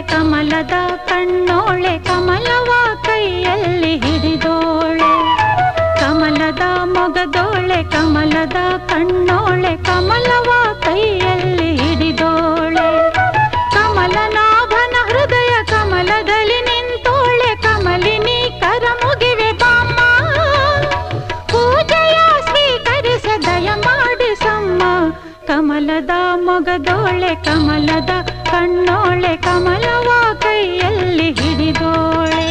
ಕಮಲದ ಕಣ್ಣೋಳೆ ಕಮಲವ ಕೈಯಲ್ಲಿ ಹಿಡಿದೋಳೆ ಕಮಲದ ಮೊಗದೋಳೆ ಕಮಲದ ಕಣ್ಣೋಳೆ ಕಮಲವ ಕೈಯಲ್ಲಿ ಹಿಡಿದೋಳೆ ಕಮಲನಾಭನ ಹೃದಯ ಕಮಲದಲ್ಲಿ ನಿಂತೋಳೆ ಕಮಲಿನಿ ಕರ ಮುಗಿವೆ ಬಾಮ್ಮ ಪೂಜೆಯ ಸ್ವೀಕರಿಸ ದಯ ಮಾಡಿಸಮ್ಮ ಕಮಲದ ಮೊಗದೋಳೆ ಕಮಲದ ಕಣ್ಣೋಳೆ ಕಮಲವ ಕೈಯಲ್ಲಿ ಹಿಡಿದೋಳೆ